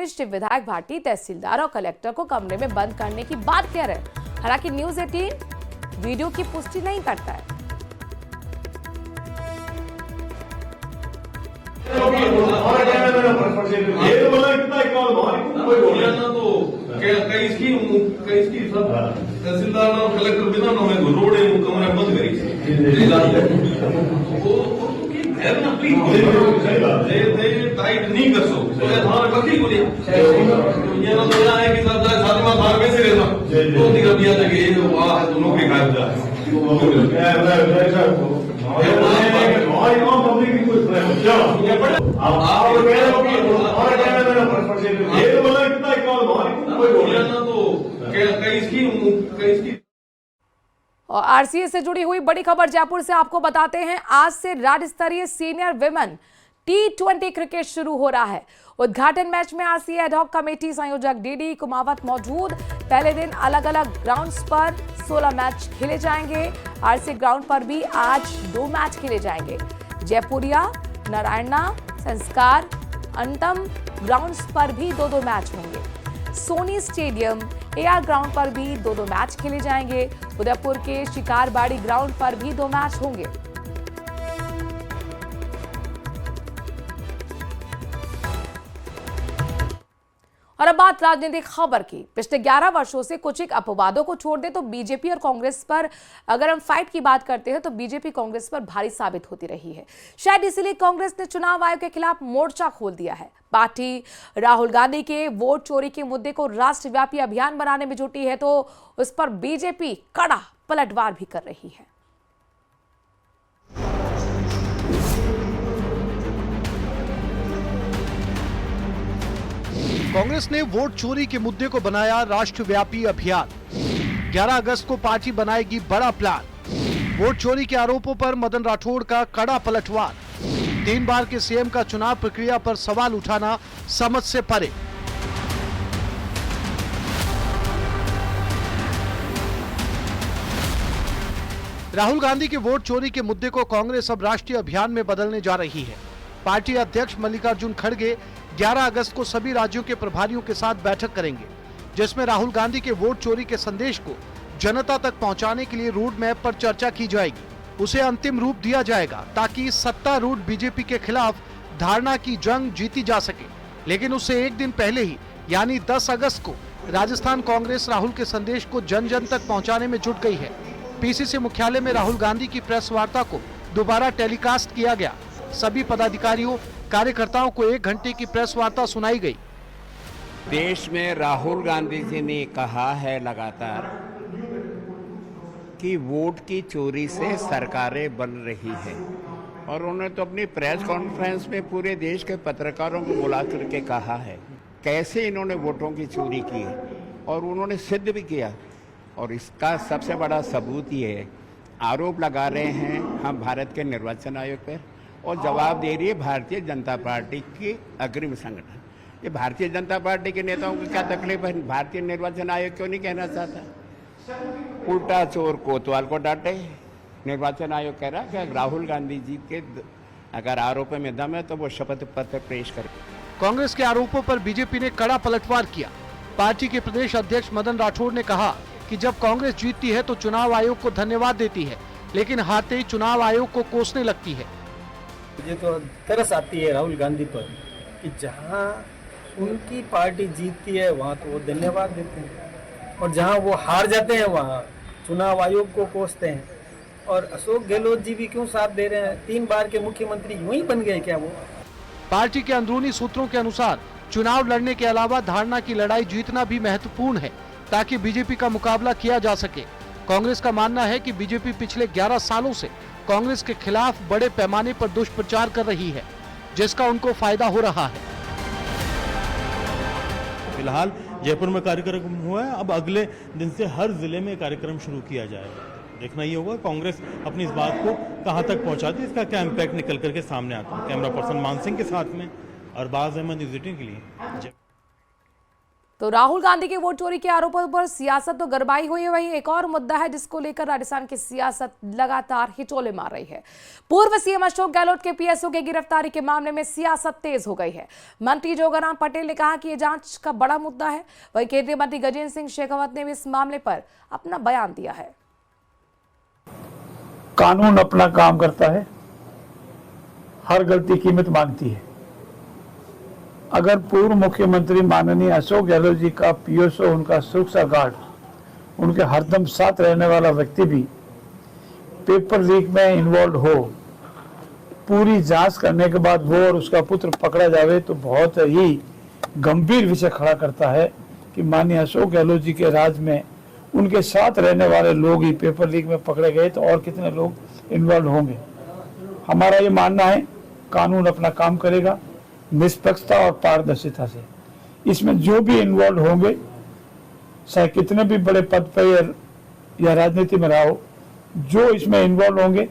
वरिष्ठ विधायक भाटी तहसीलदार और कलेक्टर को कमरे में बंद करने की बात कह रहे हैं। हालांकि न्यूज़ 18 वीडियो की पुष्टि नहीं करता है। तहसीलदार और कलेक्टर बिना रोड कमरे बंद टाइट नहीं कर सकते नौकरी और आरसीए से जुड़ी हुई बड़ी खबर जयपुर से आपको बताते हैं। आज से राज्य स्तरीय सीनियर विमेन T20 क्रिकेट शुरू हो रहा है। उद्घाटन मैच में आरसीए एडहॉक कमेटी संयोजक डीडी कुमावत मौजूद। पहले दिन अलग अलग ग्राउंड्स पर 16 मैच खेले जाएंगे। आरसीए ग्राउंड पर भी आज 2 मैच खेले जाएंगे। जयपुरिया, नारायणा, संस्कार, अंतम ग्राउंड्स पर भी 2-2 मैच होंगे। सोनी स्टेडियम, एआर ग्राउंड पर भी 2-2 मैच खेले जाएंगे। उदयपुर के शिकारबाड़ी ग्राउंड पर भी 2 मैच होंगे। और अब बात राजनीतिक खबर की। पिछले 11 वर्षों से कुछ एक अपवादों को छोड़ दे तो बीजेपी और कांग्रेस पर अगर हम फाइट की बात करते हैं तो बीजेपी कांग्रेस पर भारी साबित होती रही है। शायद इसीलिए कांग्रेस ने चुनाव आयोग के खिलाफ मोर्चा खोल दिया है। पार्टी राहुल गांधी के वोट चोरी के मुद्दे को राष्ट्रव्यापी अभियान बनाने में जुटी है तो उस पर बीजेपी कड़ा पलटवार भी कर रही है। कांग्रेस ने वोट चोरी के मुद्दे को बनाया राष्ट्रव्यापी अभियान। 11 अगस्त को पार्टी बनाएगी बड़ा प्लान। वोट चोरी के आरोपों पर मदन राठौड़ का कड़ा पलटवार। 3 बार के सीएम का चुनाव प्रक्रिया पर सवाल उठाना समझ से परे। राहुल गांधी के वोट चोरी के मुद्दे को कांग्रेस अब राष्ट्रीय अभियान में बदलने जा रही है। पार्टी अध्यक्ष मल्लिकार्जुन खड़गे 11 अगस्त को सभी राज्यों के प्रभारियों के साथ बैठक करेंगे, जिसमें राहुल गांधी के वोट चोरी के संदेश को जनता तक पहुंचाने के लिए रोड मैप पर चर्चा की जाएगी। उसे अंतिम रूप दिया जाएगा ताकि सत्तारूढ़ बीजेपी के खिलाफ धारणा की जंग जीती जा सके। लेकिन उससे एक दिन पहले ही यानी 10 अगस्त को राजस्थान कांग्रेस राहुल के संदेश को जन जन तक पहुँचाने में जुट गई है। पीसीसी मुख्यालय में राहुल गांधी की प्रेस वार्ता को दोबारा टेलीकास्ट किया गया। सभी पदाधिकारियों कार्यकर्ताओं को 1 घंटे की प्रेस वार्ता सुनाई गई। देश में राहुल गांधी जी ने कहा है लगातार कि वोट की चोरी से सरकारें बन रही है और उन्होंने तो अपनी प्रेस कॉन्फ्रेंस में पूरे देश के पत्रकारों को बुला करके कहा है कैसे इन्होंने वोटों की चोरी की है और उन्होंने सिद्ध भी किया। और इसका सबसे बड़ा सबूत ये है, आरोप लगा रहे हैं हम भारत के निर्वाचन आयोग पर और जवाब दे रही है भारतीय जनता पार्टी की अग्रिम संगठन। ये भारतीय जनता पार्टी के नेताओं को क्या तकलीफ है? भारतीय निर्वाचन आयोग क्यों नहीं कहना चाहता? उल्टा चोर कोतवाल को डांटे। निर्वाचन आयोग कह रहा है कि राहुल गांधी जी के अगर आरोपों में दम है तो वो शपथ पत्र पेश करें। कांग्रेस के आरोपों पर बीजेपी ने कड़ा पलटवार किया। पार्टी के प्रदेश अध्यक्ष मदन राठौड़ ने कहा कि जब कांग्रेस जीतती है तो चुनाव आयोग को धन्यवाद देती है, लेकिन हारते ही चुनाव आयोग को कोसने लगती है। मुझे तो तरस आती है राहुल गांधी पर कि जहां उनकी पार्टी जीतती है वहां तो वो धन्यवाद देते हैं और जहां वो हार जाते हैं वहां चुनाव आयोग को कोसते हैं। और अशोक गहलोत जी भी क्यों साथ दे रहे हैं? 3 बार के मुख्यमंत्री यूं ही बन गए क्या वो? पार्टी के अंदरूनी सूत्रों के अनुसार चुनाव लड़ने के अलावा धारणा की लड़ाई जीतना भी महत्वपूर्ण है ताकि बीजेपी का मुकाबला किया जा सके। कांग्रेस का मानना है कि बीजेपी पिछले 11 सालों से कांग्रेस के खिलाफ बड़े पैमाने पर दुष्प्रचार कर रही है, जिसका उनको फायदा हो रहा है। फिलहाल जयपुर में कार्यक्रम हुआ है, अब अगले दिन से हर जिले में कार्यक्रम शुरू किया जाएगा। देखना ये होगा कांग्रेस अपनी इस बात को कहां तक पहुंचाती है, इसका क्या इम्पैक्ट निकल करके सामने आता है। कैमरा पर्सन मान सिंह के साथ में अरबाज अहमद, न्यूज़ 18 के लिए। तो राहुल गांधी के वोट चोरी के आरोपों पर सियासत तो गरमाई हुई है, वहीं एक और मुद्दा है जिसको लेकर राजस्थान की सियासत लगातार हिचोले मार रही है। पूर्व सीएम अशोक गहलोत के पीएसओ की गिरफ्तारी के मामले में सियासत तेज हो गई है। मंत्री जोगाराम पटेल ने कहा कि यह जांच का बड़ा मुद्दा है। वहीं केंद्रीय मंत्री गजेंद्र सिंह शेखावत ने भी इस मामले पर अपना बयान दिया है। कानून अपना काम करता है, हर गलती कीमत मांगती है। अगर पूर्व मुख्यमंत्री माननीय अशोक गहलोत जी का पीएसओ, उनका सुरक्षा गार्ड, उनके हरदम साथ रहने वाला व्यक्ति भी पेपर लीक में इन्वॉल्व हो, पूरी जांच करने के बाद वो और उसका पुत्र पकड़ा जावे तो बहुत ही गंभीर विषय खड़ा करता है कि माननीय अशोक गहलोत जी के राज में उनके साथ रहने वाले लोग ही पेपर लीक में पकड़े गए तो और कितने लोग इन्वॉल्व होंगे। हमारा ये मानना है कानून अपना काम करेगा निष्पक्षता और पारदर्शिता से। इसमें जो भी इन्वॉल्व होंगे, चाहे कितने भी बड़े पद पर या राजनीति में रहा हो, जो इसमें इन्वॉल्व होंगे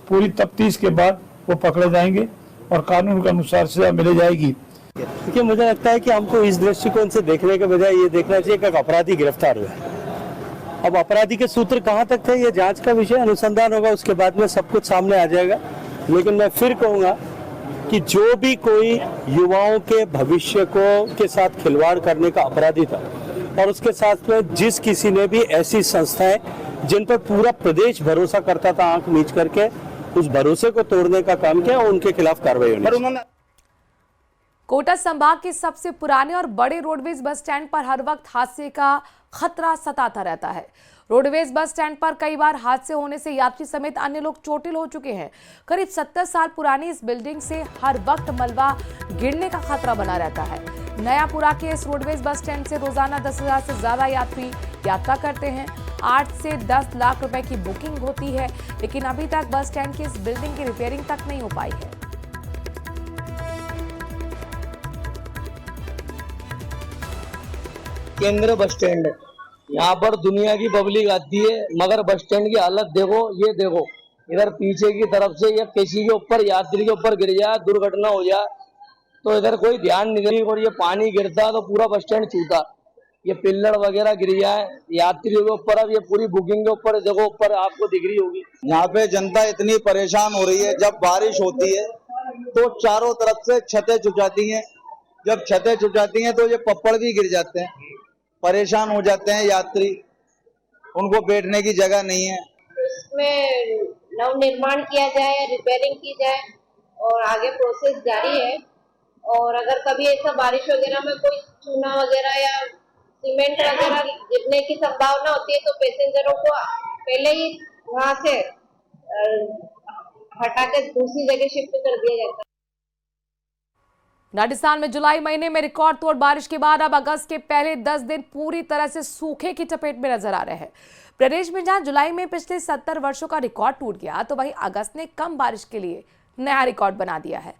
पूरी तफ्तीश के बाद वो पकड़े जाएंगे और कानून के अनुसार सजा मिल जाएगी। देखिए, मुझे लगता है कि हमको इस दृष्टिकोण से देखने के बजाय ये देखना चाहिए कि एक अपराधी गिरफ्तार हुआ है। अब अपराधी के सूत्र कहाँ तक थे ये जांच का विषय, अनुसंधान होगा, उसके बाद में सब कुछ सामने आ जाएगा। लेकिन मैं फिर कहूँगा कि जो भी कोई युवाओं के भविष्य को के साथ खिलवाड़ करने का अपराधी था और उसके साथ में जिस किसी ने भी ऐसी संस्थाएं जिन पर पूरा प्रदेश भरोसा करता था आंख मीच करके उस भरोसे को तोड़ने का काम किया, उनके खिलाफ कार्रवाई होनी चाहिए। कोटा संभाग के सबसे पुराने और बड़े रोडवेज बस स्टैंड पर हर वक्त हादसे का खतरा सताता रहता है। रोडवेज बस स्टैंड पर कई बार हादसे होने से यात्री समेत अन्य लोग चोटिल हो चुके हैं। करीब 70 साल पुरानी इस बिल्डिंग से हर वक्त मलबा गिरने का खतरा बना रहता है। नयापुरा के इस रोडवेज बस स्टैंड से रोजाना 10,000 से ज्यादा यात्री यात्रा करते हैं। 8 से 10 लाख रुपए की बुकिंग होती है, लेकिन अभी तक बस स्टैंड की इस बिल्डिंग की रिपेयरिंग तक नहीं हो पाई है। केंद्र बस स्टैंड है, यहाँ पर दुनिया की पब्लिक आती है, मगर बस स्टैंड की हालत देखो, ये देखो इधर पीछे की तरफ से या किसी के ऊपर यात्री के ऊपर गिर जाए, दुर्घटना हो जाए तो इधर कोई ध्यान नहीं देती और ये पानी गिरता तो पूरा बस स्टैंड छूटा, ये पिल्लर वगैरह गिर जाए यात्रियों के ऊपर। अब ये पूरी बुकिंग के ऊपर देखो, ऊपर आपको दिख रही होगी। यहाँ पे जनता इतनी परेशान हो रही है, जब बारिश होती है तो चारों तरफ से छतें छुप जाती हैं, जब छतें छुप जाती हैं तो ये पप्पड़ भी गिर जाते हैं, परेशान हो जाते हैं यात्री, उनको बैठने की जगह नहीं है। इसमें नव निर्माण किया जाए या रिपेयरिंग की जाए और आगे प्रोसेस जारी है। और अगर कभी ऐसा बारिश वगैरह में कोई चूना वगैरह या सीमेंट वगैरह गिरने की संभावना होती है तो पैसेंजरों को पहले ही वहां से हटा के दूसरी जगह शिफ्ट कर दिया जाता है। राजस्थान में जुलाई महीने में रिकॉर्ड तोड़ बारिश के बाद अब अगस्त के पहले 10 दिन पूरी तरह से सूखे की चपेट में नजर आ रहे हैं। प्रदेश में जहां जुलाई में पिछले 70 वर्षों का रिकॉर्ड टूट गया, तो वहीं अगस्त ने कम बारिश के लिए नया रिकॉर्ड बना दिया है।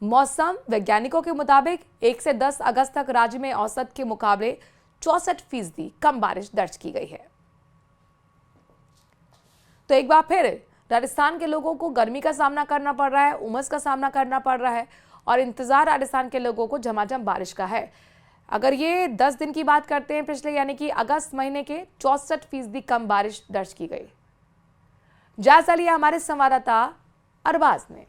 मौसम वैज्ञानिकों के मुताबिक 1 से 10 अगस्त तक राज्य में औसत के मुकाबले 64% कम बारिश दर्ज की गई है। तो एक बार फिर राजस्थान के लोगों को गर्मी का सामना करना पड़ रहा है, उमस का सामना करना पड़ रहा है और इंतजार राजस्थान के लोगों को झमाझम बारिश का है। अगर ये 10 दिन की बात करते हैं पिछले, यानी कि अगस्त महीने के 64% कम बारिश दर्ज की गई। जायजा लिया हमारे संवाददाता अरबाज ने।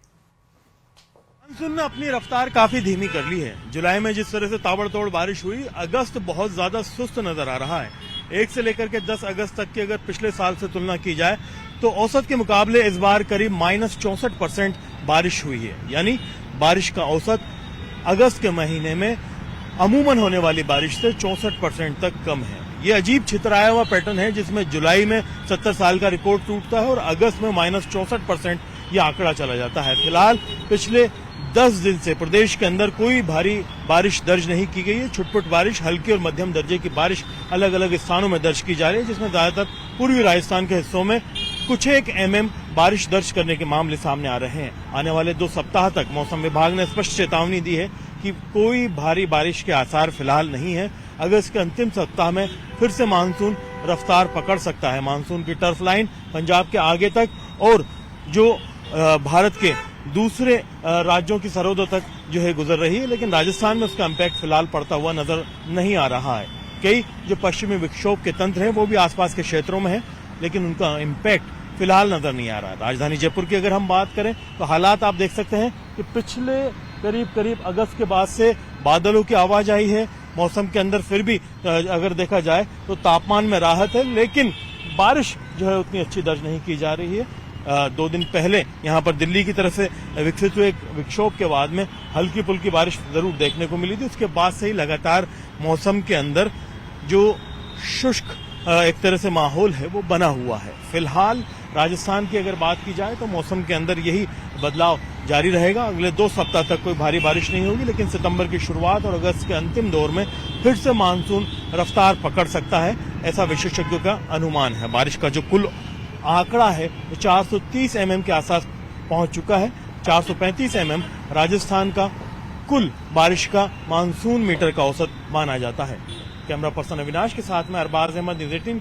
मानसून ने अपनी रफ्तार काफी धीमी कर ली है। जुलाई में जिस तरह से ताबड़तोड़ बारिश हुई, अगस्त बहुत ज्यादा सुस्त नजर आ रहा है। 1 से लेकर के 10 अगस्त तक की अगर पिछले साल से तुलना की जाए तो औसत के मुकाबले इस बार करीब -64% बारिश हुई है। यानी बारिश का औसत अगस्त के महीने में अमूमन होने वाली बारिश से 64% तक कम है। ये अजीब छितराया हुआ पैटर्न है जिसमें जुलाई में 70 साल का रिकॉर्ड टूटता है और अगस्त में -64% ये आंकड़ा चला जाता है। फिलहाल पिछले 10 दिन से प्रदेश के अंदर कोई भारी बारिश दर्ज नहीं की गई है। छुटपुट बारिश, हल्की और मध्यम दर्जे की बारिश अलग अलग स्थानों में दर्ज की जा रही है, जिसमें ज्यादातर पूर्वी राजस्थान के हिस्सों में कुछ एक mm बारिश दर्ज करने के मामले सामने आ रहे हैं। आने वाले 2 सप्ताह तक मौसम विभाग ने स्पष्ट चेतावनी दी है कि कोई भारी बारिश के आसार फिलहाल नहीं है। अगस्त के अंतिम सप्ताह में फिर से मानसून रफ्तार पकड़ सकता है। मानसून की टर्फ लाइन पंजाब के आगे तक और जो भारत के दूसरे राज्यों की सरहदों तक जो है गुजर रही है, लेकिन राजस्थान में उसका इम्पैक्ट फिलहाल पड़ता हुआ नजर नहीं आ रहा है। कई जो पश्चिमी विक्षोभ के तंत्र हैं वो भी आसपास के क्षेत्रों में हैं, लेकिन उनका इम्पैक्ट फिलहाल नजर नहीं आ रहा है। राजधानी जयपुर की अगर हम बात करें तो हालात आप देख सकते हैं कि पिछले करीब अगस्त के बाद से बादलों की आवाजाही है। मौसम के अंदर फिर भी अगर देखा जाए तो तापमान में राहत है, लेकिन बारिश जो है उतनी अच्छी दर्ज नहीं की जा रही है। 2 दिन पहले यहां पर दिल्ली की तरफ से विकसित हुए एक विक्षोभ के बाद में हल्की फुल्की बारिश जरूर देखने को मिली थी। उसके बाद से ही लगातार मौसम के अंदर जो शुष्क एक तरह से माहौल है वो बना हुआ है। फिलहाल राजस्थान की अगर बात की जाए तो मौसम के अंदर यही बदलाव जारी रहेगा। अगले 2 सप्ताह तक कोई भारी बारिश नहीं होगी, लेकिन सितंबर की शुरुआत और अगस्त के अंतिम दौर में फिर से मानसून रफ्तार पकड़ सकता है, ऐसा विशेषज्ञों का अनुमान है। बारिश का जो कुल आंकड़ा है वो 430 mm के आसपास पहुंच चुका है। 435 mm राजस्थान का कुल बारिश का मानसून मीटर का औसत माना जाता है। कैमरा पर्सन अविनाश के साथ में अरबाज अहमद, न्यूज़ 18।